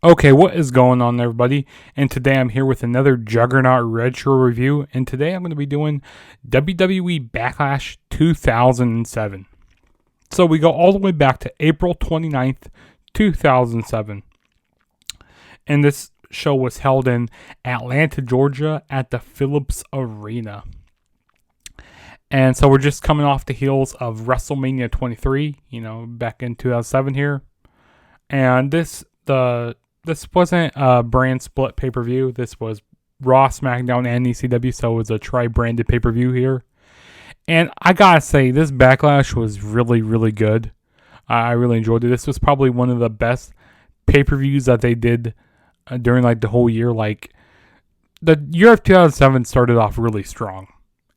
Okay, what is going on, everybody? And today I'm here with another Juggernaut retro review. And today I'm going to be doing WWE Backlash 2007. So we go all the way back to April 29th, 2007. And this show was held in Atlanta, Georgia at the Phillips Arena. And so we're just coming off the heels of WrestleMania 23, back in 2007 here. And this wasn't a brand split pay-per-view. This was Raw, SmackDown, and ECW, so it was a tri-branded pay-per-view here. And I gotta say, this Backlash was really, really good. I really enjoyed it. This was probably one of the best pay-per-views that they did during the whole year. The year of 2007 started off really strong.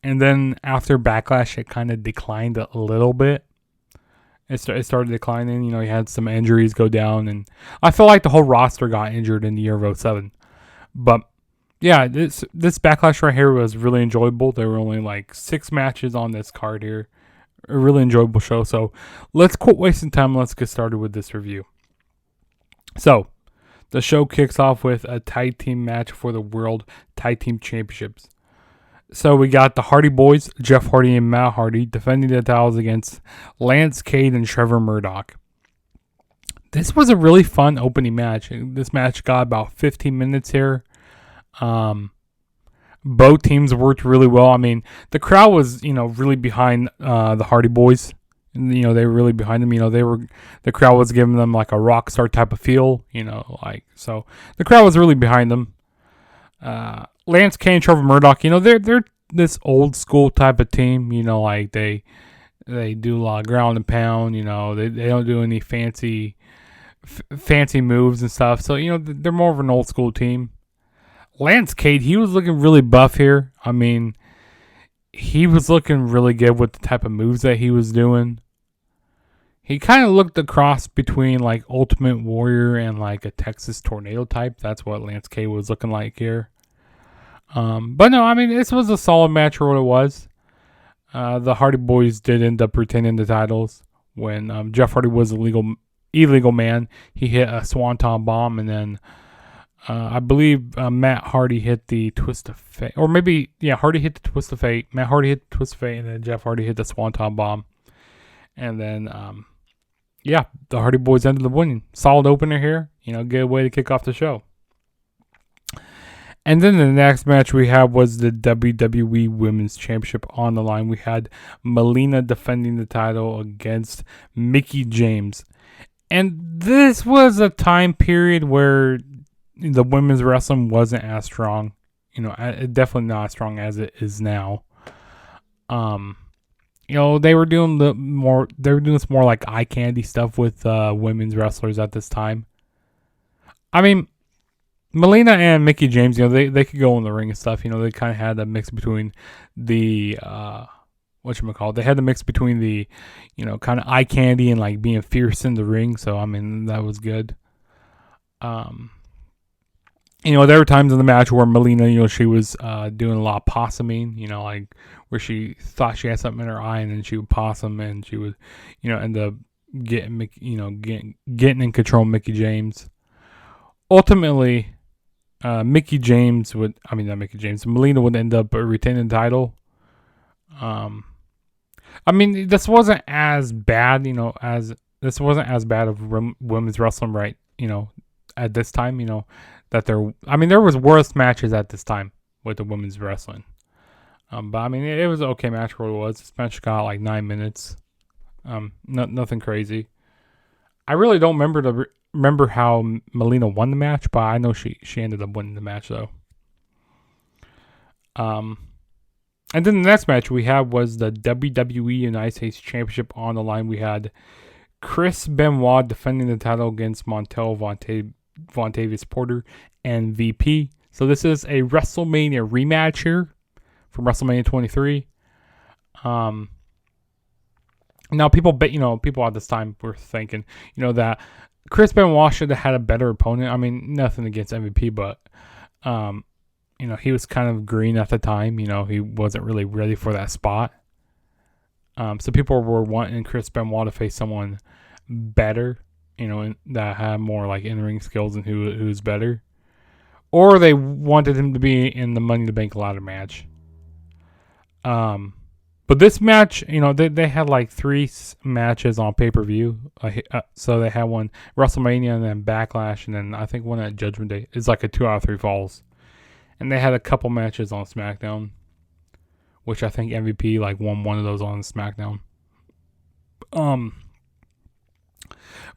And then after Backlash, it kind of declined a little bit. It started declining. You had some injuries go down. And I feel like the whole roster got injured in the year of 07. But, yeah, this Backlash right here was really enjoyable. There were only 6 matches on this card here. A really enjoyable show. So, let's quit wasting time. Let's get started with this review. So, the show kicks off with a tag team match for the World Tag Team Championships. So we got the Hardy Boys, Jeff Hardy and Matt Hardy, defending the titles against Lance Cade and Trevor Murdoch. This was a really fun opening match. This match got about 15 minutes here. Both teams worked really well. I mean, the crowd was, really behind the Hardy Boys. And, they were really behind them. The crowd was giving them a rock star type of feel. So the crowd was really behind them. Lance Cade and Trevor Murdoch, they're this old school type of team. They do a lot of ground and pound. They don't do any fancy moves and stuff. So they're more of an old school team. Lance Cade, he was looking really buff here. I mean, he was looking really good with the type of moves that he was doing. He kind of looked a cross between Ultimate Warrior and a Texas Tornado type. That's what Lance Cade was looking like here. But no, I mean, this was a solid match for what it was. The Hardy Boys did end up retaining the titles when Jeff Hardy was illegal man. He hit a Swanton Bomb, and then I believe Matt Hardy hit the Twist of Fate. Or maybe, Hardy hit the Twist of Fate. Matt Hardy hit the Twist of Fate, and then Jeff Hardy hit the Swanton Bomb. And then, the Hardy Boys ended up winning. Solid opener here. Good way to kick off the show. And then the next match we had was the WWE Women's Championship on the line. We had Melina defending the title against Mickie James. And this was a time period where the women's wrestling wasn't as strong. Definitely not as strong as it is now. They were doing this more like eye candy stuff with women's wrestlers at this time. I mean, Melina and Mickie James, they could go in the ring and stuff. They kind of had a mix between the, they had the mix between the, kind of eye candy and being fierce in the ring. So, I mean, that was good. There were times in the match where Melina, she was doing a lot of possuming, where she thought she had something in her eye and then she would possum and she would, end up getting in control of Mickie James. Ultimately, Melina would end up retaining the title. This wasn't as bad, this wasn't as bad of women's wrestling, right? At this time, there was worse matches at this time with the women's wrestling. But it was an okay match for what it was. This match got 9 minutes. Nothing crazy. I really don't remember how Melina won the match, but I know she ended up winning the match though. And then the next match we had was the WWE United States Championship on the line. We had Chris Benoit defending the title against Montel Vontavious Porter and VP. So this is a WrestleMania rematch here from WrestleMania 23. Now people at this time were thinking, that Chris Benoit should have had a better opponent. I mean, nothing against MVP, but he was kind of green at the time. He wasn't really ready for that spot. So people were wanting Chris Benoit to face someone better that have more like in-ring skills and who's better. Or they wanted him to be in the Money in the Bank ladder match. But this match, they had like 3 matches on pay-per-view. So they had one WrestleMania and then Backlash, and then I think one at Judgment Day. It's like a 2 out of 3 falls. And they had a couple matches on SmackDown, which I think MVP like won one of those on SmackDown. But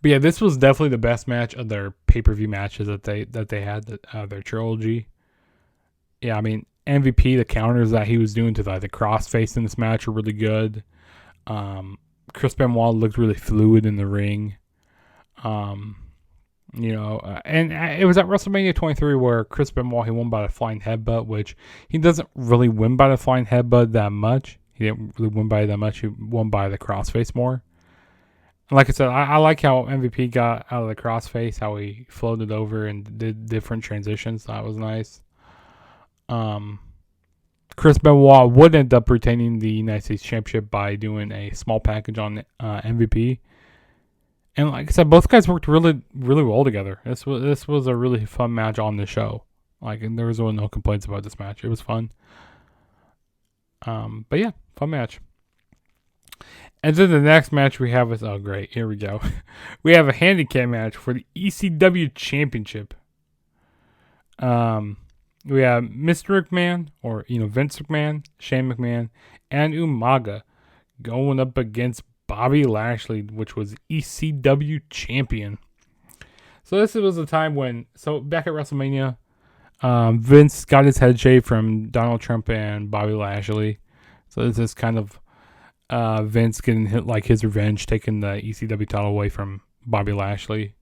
yeah, this was definitely the best match of their pay-per-view matches that they had, their trilogy. Yeah, I mean, MVP, the counters that he was doing to the crossface in this match were really good. Chris Benoit looked really fluid in the ring. And it was at WrestleMania 23 where Chris Benoit, he won by the flying headbutt, which he doesn't really win by the flying headbutt that much. He didn't really win by it that much. He won by the crossface more. And like I said, I like how MVP got out of the crossface, how he floated over and did different transitions. That was nice. Chris Benoit would end up retaining the United States Championship by doing a small package on MVP. And like I said, both guys worked really, really well together. This was a really fun match on the show. And there was really no complaints about this match. It was fun. But yeah, fun match. And then the next match we have is, oh great, here we go. We have a handicap match for the ECW Championship. We have Mr. McMahon, or Vince McMahon, Shane McMahon, and Umaga going up against Bobby Lashley, which was ECW champion. So this was a time when, back at WrestleMania, Vince got his head shaved from Donald Trump and Bobby Lashley. So this is kind of Vince getting his revenge, taking the ECW title away from Bobby Lashley.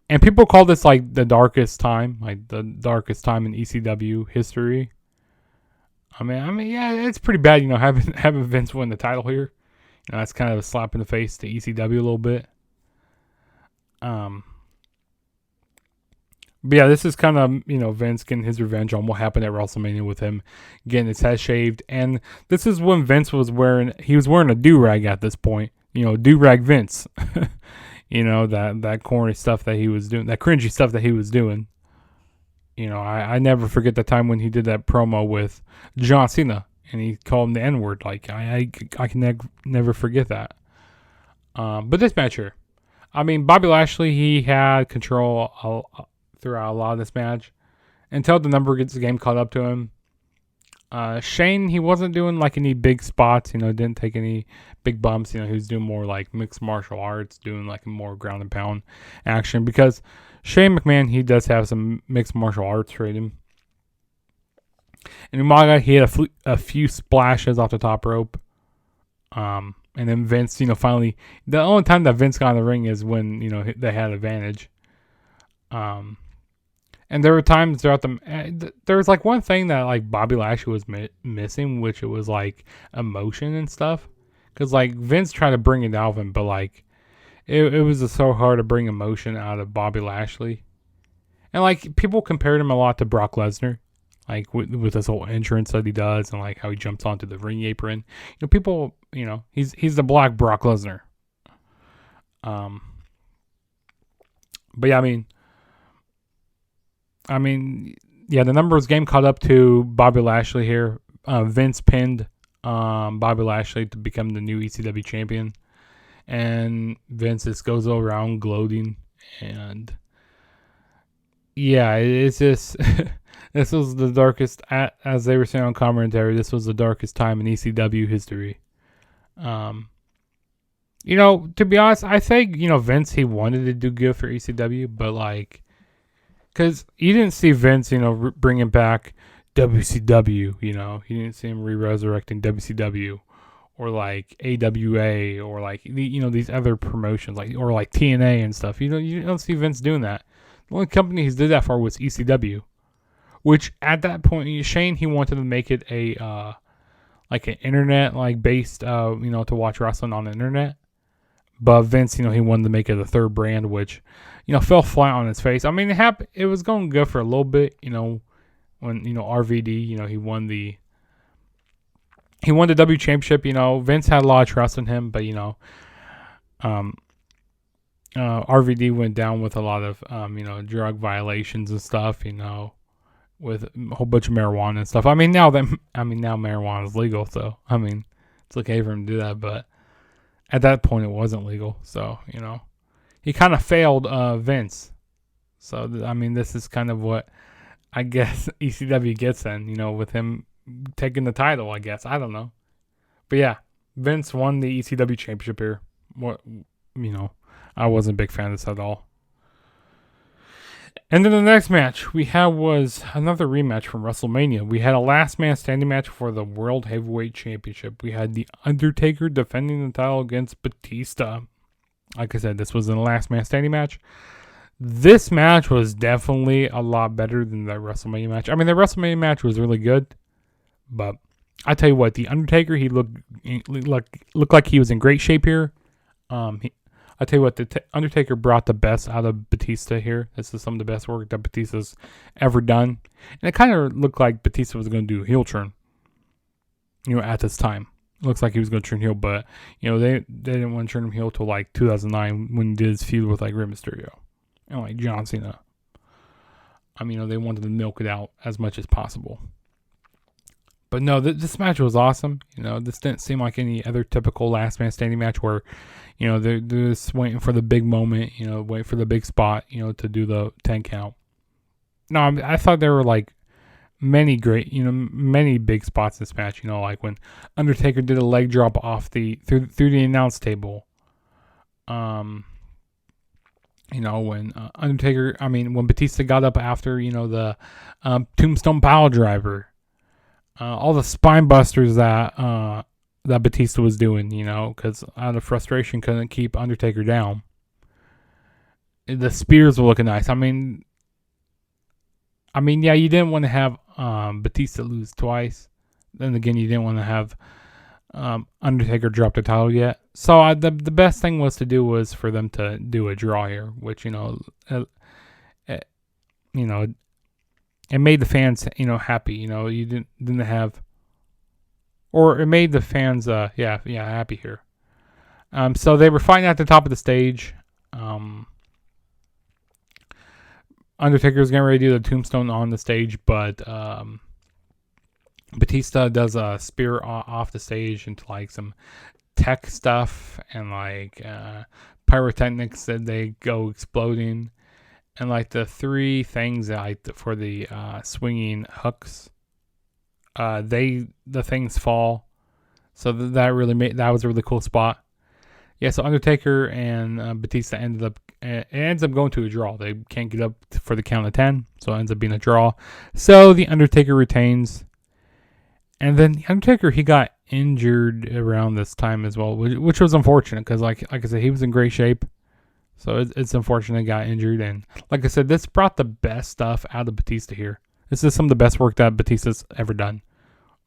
And people call this the darkest time, the darkest time in ECW history. I mean, yeah, it's pretty bad, having Vince win the title here. That's kind of a slap in the face to ECW a little bit. But yeah, this is kind of, Vince getting his revenge on what happened at WrestleMania with him getting his head shaved. And this is when Vince was wearing a do-rag at this point. Do-rag Vince. That corny stuff that he was doing, that cringy stuff that he was doing. I never forget the time when he did that promo with John Cena and he called him the N-word. I can never forget that. But this match here, I mean, Bobby Lashley, he had control throughout a lot of this match until the number gets the game caught up to him. Shane, he wasn't doing any big spots, didn't take any big bumps. He was doing more mixed martial arts, doing more ground and pound action, because Shane McMahon, he does have some mixed martial arts training. And Umaga, he had a few splashes off the top rope. And then Vince, finally, the only time that Vince got in the ring is when, they had advantage. And there were times throughout there was one thing that Bobby Lashley was missing, which it was emotion and stuff. Because Vince tried to bring it out of him, but it was just so hard to bring emotion out of Bobby Lashley. And people compared him a lot to Brock Lesnar. With this whole entrance that he does and how he jumps onto the ring apron. People, he's the black Brock Lesnar. But yeah, I mean, yeah, the numbers game caught up to Bobby Lashley here. Vince pinned Bobby Lashley to become the new ECW champion. And Vince just goes around gloating. And yeah, it's just... This was the darkest, as they were saying on commentary, this was the darkest time in ECW history. To be honest, I think, Vince, he wanted to do good for ECW, but because you didn't see Vince, bringing back WCW, he didn't see him re-resurrecting WCW or AWA or these other promotions, or TNA and stuff. You don't see Vince doing that. The only company he's did that for was ECW. Which at that point, Shane, he wanted to make it a an internet based to watch wrestling on the internet. But Vince, he wanted to make it a third brand, which fell flat on its face. I mean, it was going good for a little bit, when RVD, he won the W Championship. Vince had a lot of trust in him, but RVD went down with a lot of, drug violations and stuff, with a whole bunch of marijuana and stuff. Now marijuana is legal, so, it's okay for him to do that, but at that point it wasn't legal, so, he kind of failed Vince. So, this is kind of what I guess ECW gets in, with him taking the title, I guess. I don't know. But yeah, Vince won the ECW Championship here. I wasn't a big fan of this at all. And then the next match we had was another rematch from WrestleMania. We had a last man standing match for the World Heavyweight Championship. We had the Undertaker defending the title against Batista. Like I said, this was a last man standing match. This match was definitely a lot better than the WrestleMania match. The WrestleMania match was really good, but I tell you what, the Undertaker, he looked like he was in great shape here. I tell you what, the Undertaker brought the best out of Batista here. This is some of the best work that Batista's ever done. And it kind of looked like Batista was going to do a heel turn, at this time. Looks like he was going to turn heel, but, they didn't want to turn him heel till, 2009 when he did his feud with, Rey Mysterio and, John Cena. They wanted to milk it out as much as possible. But no, this match was awesome. This didn't seem like any other typical last man standing match where, they're just waiting for the big moment, waiting for the big spot, to do the 10 count. No, I thought there were many great, many big spots in this match. Like when Undertaker did a leg drop off through the announce table. When Undertaker, when Batista got up after, the Tombstone Pile Driver. All the spine busters that Batista was doing, because out of frustration couldn't keep Undertaker down. The spears were looking nice. Yeah, you didn't want to have Batista lose twice. Then again, you didn't want to have Undertaker drop the title yet. So the best thing to do was for them to do a draw here, which it made the fans, happy. You didn't have, or it made the fans, happy here. So they were fighting at the top of the stage. Undertaker's getting ready to do the tombstone on the stage, but Batista does a spear off the stage into some tech stuff and pyrotechnics that they go exploding. And the three things for the swinging hooks, the things fall. So that was a really cool spot. Yeah, so Undertaker and Batista ends up going to a draw. They can't get up for the count of 10, so it ends up being a draw. So the Undertaker retains. And then the Undertaker, he got injured around this time as well, which was unfortunate because, like I said, he was in great shape. So it's unfortunate he got injured. And like I said, this brought the best stuff out of Batista here. This is some of the best work that Batista's ever done,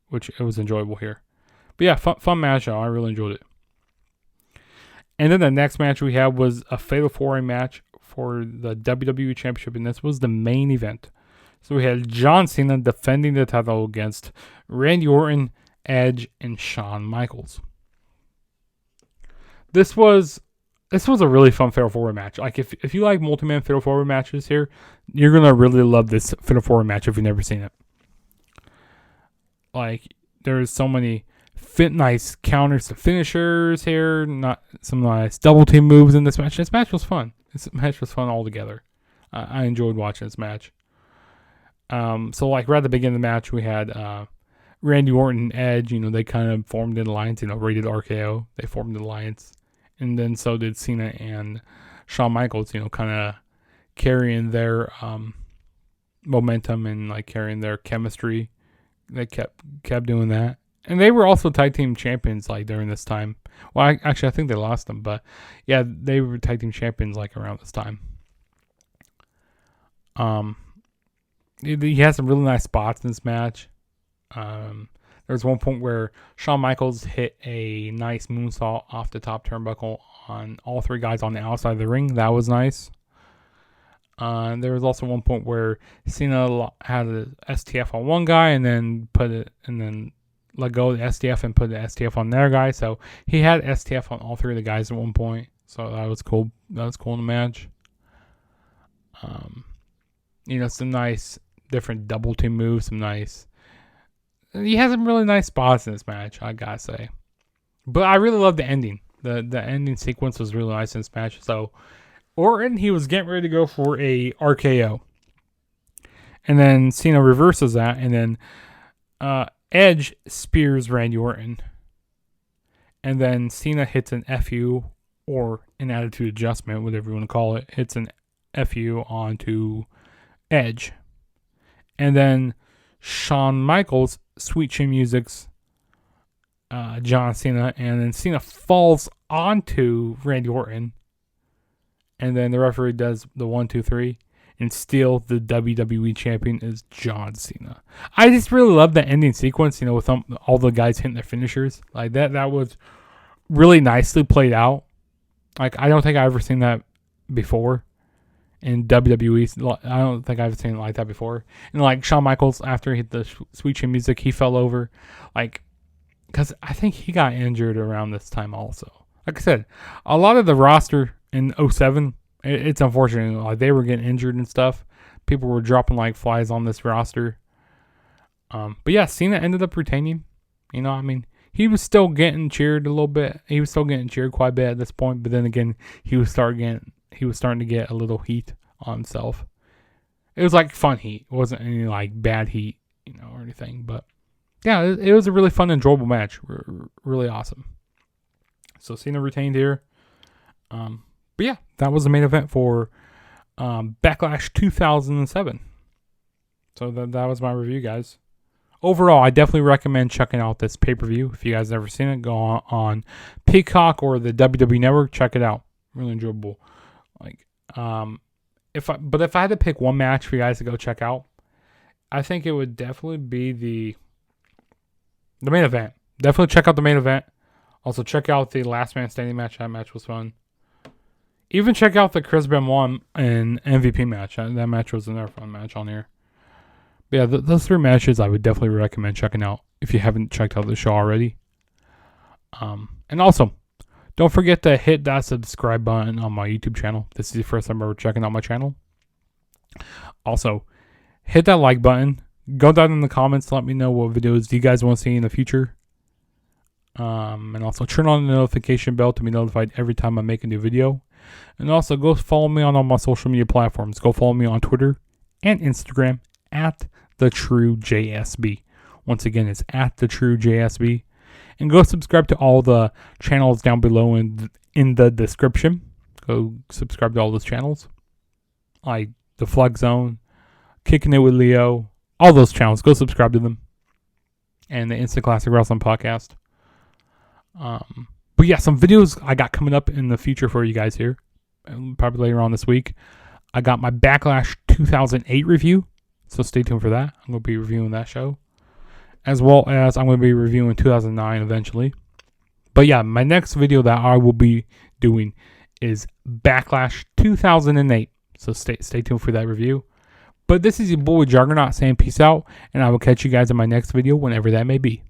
which it was enjoyable here. But yeah, fun match. I really enjoyed it. And then the next match we had was a Fatal 4-Way match for the WWE Championship, and this was the main event. So we had John Cena defending the title against Randy Orton, Edge, and Shawn Michaels. This was a really fun Fatal 4-Way match. If you like multi-man Fatal 4-Way matches here, you're going to really love this Fatal 4-Way match if you've never seen it. There's so many nice counters to finishers here, not some nice double team moves in this match. This match was fun. This match was fun altogether. I enjoyed watching this match. So right at the beginning of the match, we had Randy Orton and Edge. They kind of formed an alliance, rated RKO. They formed an alliance. And then so did Cena and Shawn Michaels, kind of carrying their momentum and carrying their chemistry. They kept doing that. And they were also tag team champions during this time. Well, I think they lost them, but yeah, they were tag team champions around this time. He has some really nice spots in this match. There was one point where Shawn Michaels hit a nice moonsault off the top turnbuckle on all three guys on the outside of the ring. That was nice. There was also one point where Cena had an STF on one guy and then let go of the STF and put the STF on their guy. So he had STF on all three of the guys at one point. So that was cool. That was cool in the match. Some nice different double team moves. He has some really nice spots in this match, I gotta say. But I really love the ending. The ending sequence was really nice in this match. So Orton, he was getting ready to go for a RKO. And then Cena reverses that, and then Edge spears Randy Orton. And then Cena hits an FU, or an attitude adjustment, whatever you want to call it, hits an FU onto Edge. And then Shawn Michaels, Sweet Chin Music's John Cena, and then Cena falls onto Randy Orton. And then the referee does the 1, 2, 3. And still, the WWE champion is John Cena. I just really love the ending sequence, with all the guys hitting their finishers. Like, that was really nicely played out. Like, I don't think I've ever seen that before in WWE. I don't think I've seen it like that before. And, like, Shawn Michaels, after he hit the Sweet Chin Music, he fell over. Like, because I think he got injured around this time also. Like I said, a lot of the roster in 07, it's unfortunate. Like, they were getting injured and stuff. People were dropping like flies on this roster. But yeah, Cena ended up retaining. He was still getting cheered a little bit. He was still getting cheered quite a bit at this point. But then again, he was starting to get a little heat on himself. It was like fun heat. It wasn't any like bad heat, or anything. But yeah, it was a really fun, enjoyable match. Really awesome. So Cena retained here. But yeah, that was the main event for Backlash 2007. So that was my review, guys. Overall, I definitely recommend checking out this pay-per-view. If you guys never seen it, go on Peacock or the WWE Network. Check it out. Really enjoyable. If I had to pick one match for you guys to go check out, I think it would definitely be the main event. Definitely check out the main event. Also, check out the Last Man Standing match. That match was fun. Even check out the Chris Benoit and MVP match. That match was another fun match on here. But yeah, those three matches I would definitely recommend checking out if you haven't checked out the show already. And also, don't forget to hit that subscribe button on my YouTube channel. This is the first time ever checking out my channel. Also, hit that like button. Go down in the comments to let me know what videos you guys want to see in the future. And also turn on the notification bell to be notified every time I make a new video. And also go follow me on all my social media platforms. Go follow me on Twitter and Instagram at TheTrueJSB. Once again, it's at TheTrueJSB. And go subscribe to all the channels down below in the description. Go subscribe to all those channels. Like the Flag Zone, Kicking It with Leo, all those channels. Go subscribe to them. And the Instant Classic Wrestling Podcast. But yeah, some videos I got coming up in the future for you guys here. Probably later on this week. I got my Backlash 2008 review. So stay tuned for that. I'm going to be reviewing that show. As well as I'm going to be reviewing 2009 eventually. But yeah, my next video that I will be doing is Backlash 2008. So stay tuned for that review. But this is your boy Juggernaut saying peace out. And I will catch you guys in my next video whenever that may be.